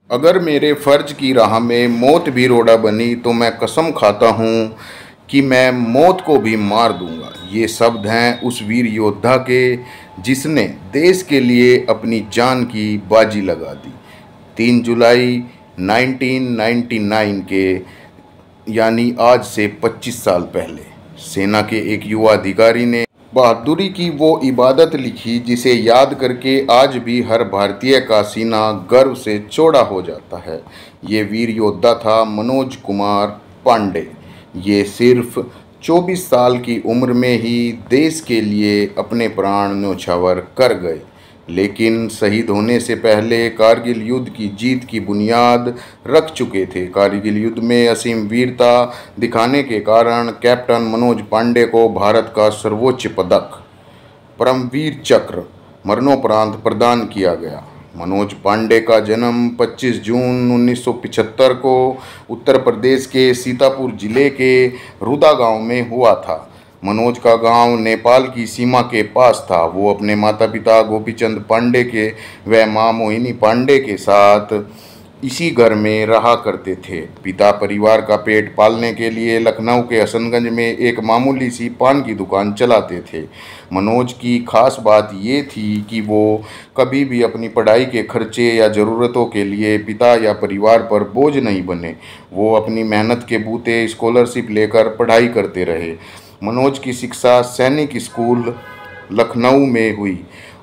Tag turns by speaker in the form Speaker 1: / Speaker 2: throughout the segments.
Speaker 1: अगर मेरे फ़र्ज की राह में मौत भी रोड़ा बनी तो मैं कसम खाता हूँ कि मैं मौत को भी मार दूंगा। ये शब्द हैं उस वीर योद्धा के जिसने देश के लिए अपनी जान की बाजी लगा दी। 3 जुलाई 1999 के यानी आज से 25 साल पहले सेना के एक युवा अधिकारी ने बहादुरी की वो इबादत लिखी जिसे याद करके आज भी हर भारतीय का सीना गर्व से चौड़ा हो जाता है। ये वीर योद्धा था मनोज कुमार पांडे। ये सिर्फ 24 साल की उम्र में ही देश के लिए अपने प्राण न्योछावर कर गए, लेकिन शहीद होने से पहले कारगिल युद्ध की जीत की बुनियाद रख चुके थे। कारगिल युद्ध में असीम वीरता दिखाने के कारण कैप्टन मनोज पांडे को भारत का सर्वोच्च पदक परमवीर चक्र मरणोपरांत प्रदान किया गया। मनोज पांडे का जन्म 25 जून 1975 को उत्तर प्रदेश के सीतापुर जिले के रुदा गांव में हुआ था। मनोज का गांव नेपाल की सीमा के पास था। वो अपने माता पिता गोपीचंद पांडे के व मां मोहिनी पांडे के साथ इसी घर में रहा करते थे। पिता परिवार का पेट पालने के लिए लखनऊ के हसनगंज में एक मामूली सी पान की दुकान चलाते थे। मनोज की खास बात ये थी कि वो कभी भी अपनी पढ़ाई के खर्चे या ज़रूरतों के लिए पिता या परिवार पर बोझ नहीं बने। वो अपनी मेहनत के बूते स्कॉलरशिप लेकर पढ़ाई करते रहे। मनोज की शिक्षा सैनिक स्कूल लखनऊ में हुई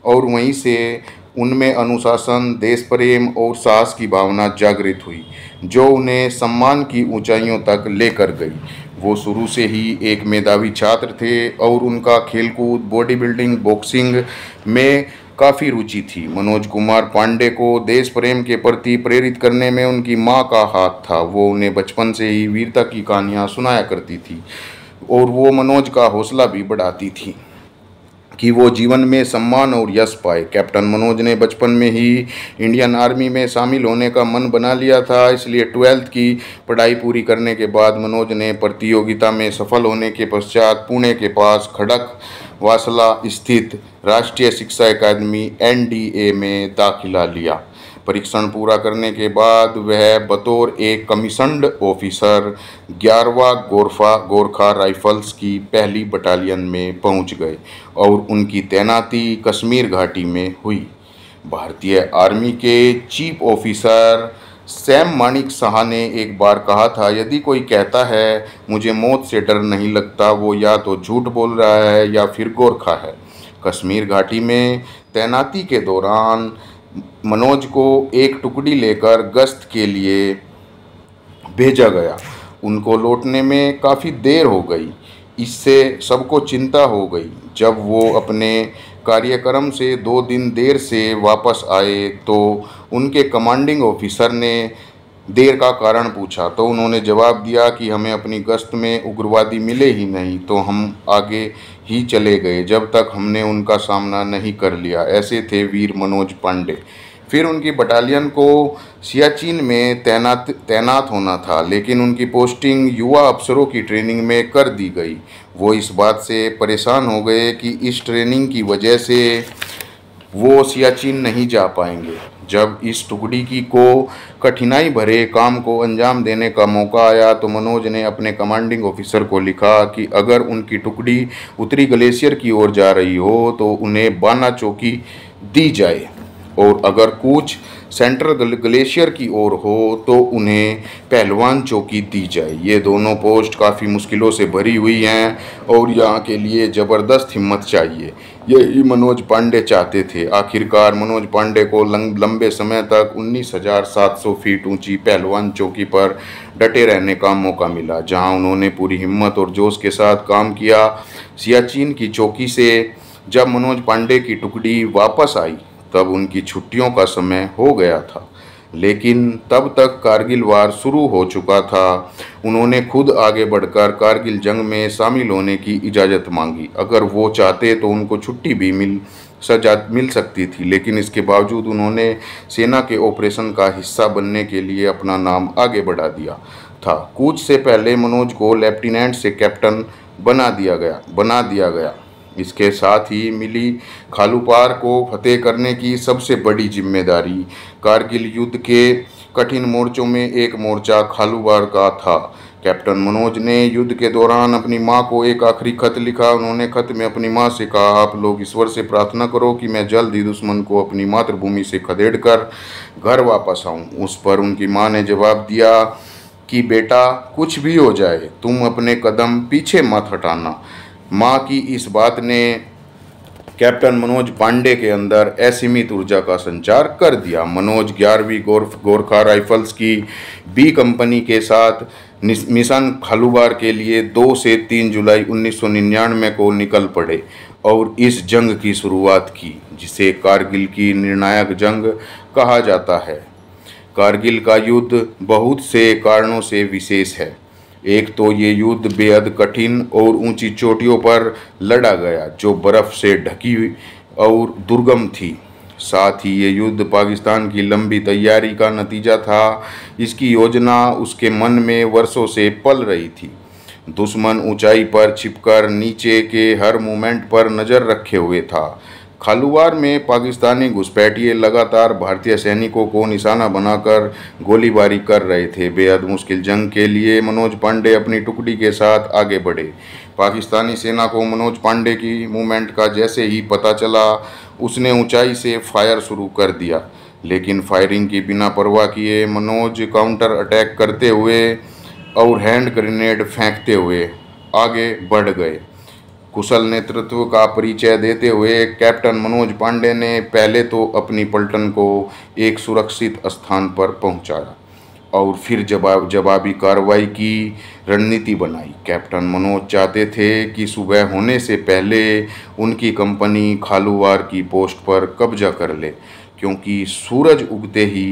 Speaker 1: और वहीं से उनमें अनुशासन, देश प्रेम और साहस की भावना जागृत हुई, जो उन्हें सम्मान की ऊंचाइयों तक लेकर गई। वो शुरू से ही एक मेधावी छात्र थे और उनका खेलकूद, बॉडी बिल्डिंग, बॉक्सिंग में काफ़ी रुचि थी। मनोज कुमार पांडे को देश प्रेम के प्रति प्रेरित करने में उनकी मां का हाथ था। वो उन्हें बचपन से ही वीरता की कहानियाँ सुनाया करती थी और वो मनोज का हौसला भी बढ़ाती थी कि वो जीवन में सम्मान और यश पाए। कैप्टन मनोज ने बचपन में ही इंडियन आर्मी में शामिल होने का मन बना लिया था, इसलिए 12th की पढ़ाई पूरी करने के बाद मनोज ने प्रतियोगिता में सफल होने के पश्चात पुणे के पास खड़क वासला स्थित राष्ट्रीय शिक्षा अकादमी NDA में दाखिला लिया। परीक्षण पूरा करने के बाद वह बतौर एक कमीशन्ड ऑफिसर 11वां गोरखा राइफल्स की पहली बटालियन में पहुंच गए और उनकी तैनाती कश्मीर घाटी में हुई। भारतीय आर्मी के chief officer Sam Manik Shah ने एक बार कहा था, यदि कोई कहता है मुझे मौत से डर नहीं लगता, वो या तो झूठ बोल रहा है या फिर गोरखा है। कश्मीर घाटी में तैनाती के दौरान मनोज को एक टुकड़ी लेकर गश्त के लिए भेजा गया। उनको लौटने में काफ़ी देर हो गई। इससे सबको चिंता हो गई। जब वो अपने कार्यक्रम से 2 दिन देर से वापस आए तो उनके कमांडिंग ऑफिसर ने देर का कारण पूछा तो उन्होंने जवाब दिया कि हमें अपनी गश्त में उग्रवादी मिले ही नहीं तो हम आगे ही चले गए जब तक हमने उनका सामना नहीं कर लिया। ऐसे थे वीर मनोज पांडे। फिर उनकी बटालियन को सियाचिन में तैनात होना था, लेकिन उनकी पोस्टिंग युवा अफसरों की ट्रेनिंग में कर दी गई। वो इस बात से परेशान हो गए कि इस ट्रेनिंग की वजह से वो सियाचिन नहीं जा पाएंगे। जब इस टुकड़ी को कठिनाई भरे काम को अंजाम देने का मौका आया तो मनोज ने अपने कमांडिंग ऑफिसर को लिखा कि अगर उनकी टुकड़ी उत्तरी ग्लेशियर की ओर जा रही हो तो उन्हें बाना चौकी दी जाए और अगर कूच सेंट्रल ग्लेशियर की ओर हो तो उन्हें पहलवान चौकी दी जाए। ये दोनों पोस्ट काफ़ी मुश्किलों से भरी हुई हैं और यहाँ के लिए ज़बरदस्त हिम्मत चाहिए। यही मनोज पांडे चाहते थे। आखिरकार मनोज पांडे को लंबे समय तक 19,700 फीट ऊंची पहलवान चौकी पर डटे रहने का मौका मिला, जहां उन्होंने पूरी हिम्मत और जोश के साथ काम किया। सियाचिन की चौकी से जब मनोज पांडे की टुकड़ी वापस आई तब उनकी छुट्टियों का समय हो गया था, लेकिन तब तक कारगिल वार शुरू हो चुका था। उन्होंने खुद आगे बढ़कर कारगिल जंग में शामिल होने की इजाज़त मांगी। अगर वो चाहते तो उनको छुट्टी भी मिल सकती थी, लेकिन इसके बावजूद उन्होंने सेना के ऑपरेशन का हिस्सा बनने के लिए अपना नाम आगे बढ़ा दिया था। कूच से पहले मनोज को लेफ्टिनेंट से कैप्टन बना दिया गया। इसके साथ ही मिली खालूपार को फतेह करने की सबसे बड़ी जिम्मेदारी कारगिल युद्ध के कठिन मोर्चों में एक मोर्चा खालूवार का था। कैप्टन मनोज ने युद्ध के दौरान अपनी मां को एक आखिरी खत लिखा। उन्होंने खत में अपनी मां से कहा, आप लोग ईश्वर से प्रार्थना करो कि मैं जल्द ही दुश्मन को अपनी मातृभूमि से खदेड़ कर घर वापस आऊं। उस पर उनकी मां ने जवाब दिया कि बेटा, कुछ भी हो जाए तुम अपने कदम पीछे मत हटाना। मां की इस बात ने कैप्टन मनोज पांडे के अंदर असीमित ऊर्जा का संचार कर दिया। मनोज 11वीं गोरखा राइफल्स की बी कंपनी के साथ मिशन खालूवार के लिए 2 से 3 जुलाई 1999 को निकल पड़े और इस जंग की शुरुआत की, जिसे कारगिल की निर्णायक जंग कहा जाता है। कारगिल का युद्ध बहुत से कारणों से विशेष है। एक तो ये युद्ध बेहद कठिन और ऊंची चोटियों पर लड़ा गया, जो बर्फ से ढकी और दुर्गम थी। साथ ही ये युद्ध पाकिस्तान की लंबी तैयारी का नतीजा था। इसकी योजना उसके मन में वर्षों से पल रही थी। दुश्मन ऊंचाई पर छिपकर नीचे के हर मूवमेंट पर नज़र रखे हुए था। खालूवार में पाकिस्तानी घुसपैठिए लगातार भारतीय सैनिकों को निशाना बनाकर गोलीबारी कर रहे थे। बेहद मुश्किल जंग के लिए मनोज पांडे अपनी टुकड़ी के साथ आगे बढ़े। पाकिस्तानी सेना को मनोज पांडे की मूवमेंट का जैसे ही पता चला, उसने ऊंचाई से फायर शुरू कर दिया। लेकिन फायरिंग की बिना परवाह किए मनोज काउंटर अटैक करते हुए और हैंड ग्रेनेड फेंकते हुए आगे बढ़ गए। कुशल नेतृत्व का परिचय देते हुए कैप्टन मनोज पांडे ने पहले तो अपनी पलटन को एक सुरक्षित स्थान पर पहुंचाया और फिर जवाबी कार्रवाई की रणनीति बनाई। कैप्टन मनोज चाहते थे कि सुबह होने से पहले उनकी कंपनी खालूवार की पोस्ट पर कब्जा कर ले, क्योंकि सूरज उगते ही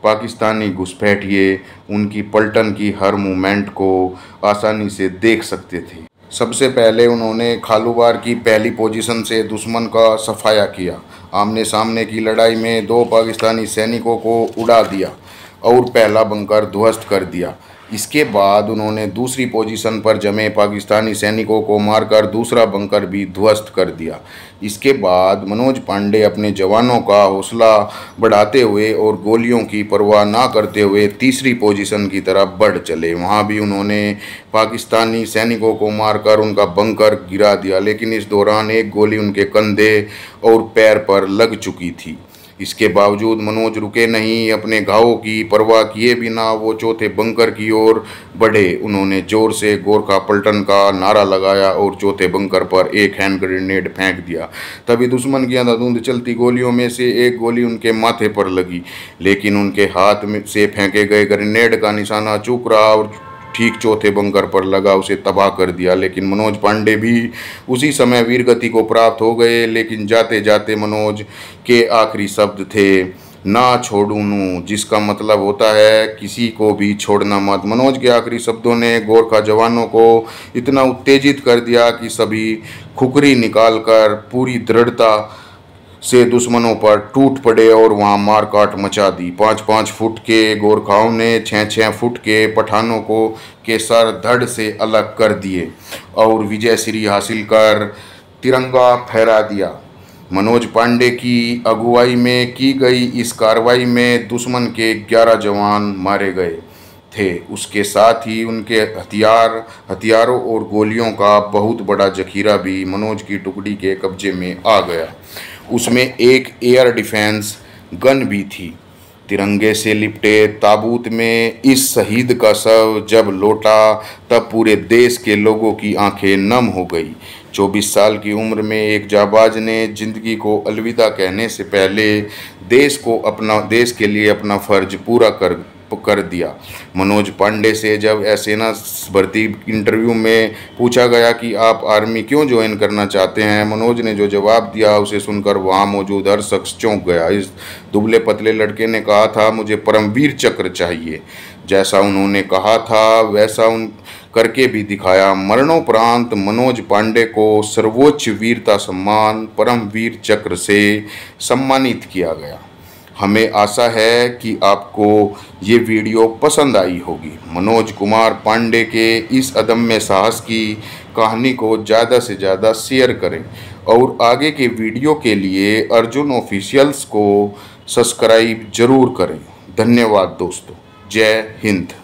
Speaker 1: पाकिस्तानी घुसपैठिए उनकी पलटन की हर मूवमेंट को आसानी से देख सकते थे। सबसे पहले उन्होंने खालूवार की पहली पोजीशन से दुश्मन का सफाया किया। आमने सामने की लड़ाई में 2 पाकिस्तानी सैनिकों को उड़ा दिया और पहला बंकर ध्वस्त कर दिया। इसके बाद उन्होंने दूसरी पोजीशन पर जमे पाकिस्तानी सैनिकों को मारकर दूसरा बंकर भी ध्वस्त कर दिया। इसके बाद मनोज पांडे अपने जवानों का हौसला बढ़ाते हुए और गोलियों की परवाह ना करते हुए तीसरी पोजीशन की तरफ बढ़ चले। वहां भी उन्होंने पाकिस्तानी सैनिकों को मारकर उनका बंकर गिरा दिया, लेकिन इस दौरान एक गोली उनके कंधे और पैर पर लग चुकी थी। इसके बावजूद मनोज रुके नहीं। अपने घावों की परवाह किए बिना वो चौथे बंकर की ओर बढ़े। उन्होंने जोर से गोरखा पलटन का नारा लगाया और चौथे बंकर पर एक हैंड ग्रेनेड फेंक दिया। तभी दुश्मन की अंधाधुंध चलती गोलियों में से एक गोली उनके माथे पर लगी, लेकिन उनके हाथ में से फेंके गए ग्रेनेड का निशाना चूक रहा और ठीक चौथे बंकर पर लगा उसे तबाह कर दिया। लेकिन मनोज पांडे भी उसी समय वीरगति को प्राप्त हो गए। लेकिन जाते जाते मनोज के आखिरी शब्द थे, ना छोड़ूनू, जिसका मतलब होता है किसी को भी छोड़ना मत। मनोज के आखिरी शब्दों ने गोरखा जवानों को इतना उत्तेजित कर दिया कि सभी खुखरी निकालकर पूरी दृढ़ता से दुश्मनों पर टूट पड़े और वहां मारकाट मचा दी। 5-5 फुट के गोरखाओं ने 6-6 फुट के पठानों को के सर धड़ से अलग कर दिए और विजय श्री हासिल कर तिरंगा फहरा दिया। मनोज पांडे की अगुवाई में की गई इस कार्रवाई में दुश्मन के 11 जवान मारे गए थे। उसके साथ ही उनके हथियारों और गोलियों का बहुत बड़ा जखीरा भी मनोज की टुकड़ी के कब्जे में आ गया। उसमें एक एयर डिफेंस गन भी थी। तिरंगे से लिपटे ताबूत में इस शहीद का शव जब लौटा तब पूरे देश के लोगों की आंखें नम हो गई। 24 साल की उम्र में एक जाबाज ने जिंदगी को अलविदा कहने से पहले देश के लिए अपना फर्ज पूरा कर दिया। मनोज पांडे से जब सेना भर्ती इंटरव्यू में पूछा गया कि आप आर्मी क्यों ज्वाइन करना चाहते हैं, मनोज ने जो जवाब दिया उसे सुनकर वहां मौजूद हर शख्स चौंक गया। इस दुबले पतले लड़के ने कहा था, मुझे परमवीर चक्र चाहिए। जैसा उन्होंने कहा था वैसा करके भी दिखाया। मरणोपरांत मनोज पांडे को सर्वोच्च वीरता सम्मान परमवीर चक्र से सम्मानित किया गया। हमें आशा है कि आपको ये वीडियो पसंद आई होगी। मनोज कुमार पांडे के इस अदम्य साहस की कहानी को ज़्यादा से ज़्यादा शेयर करें और आगे के वीडियो के लिए अर्जुन ऑफिशियल्स को सब्सक्राइब जरूर करें। धन्यवाद दोस्तों। जय हिंद।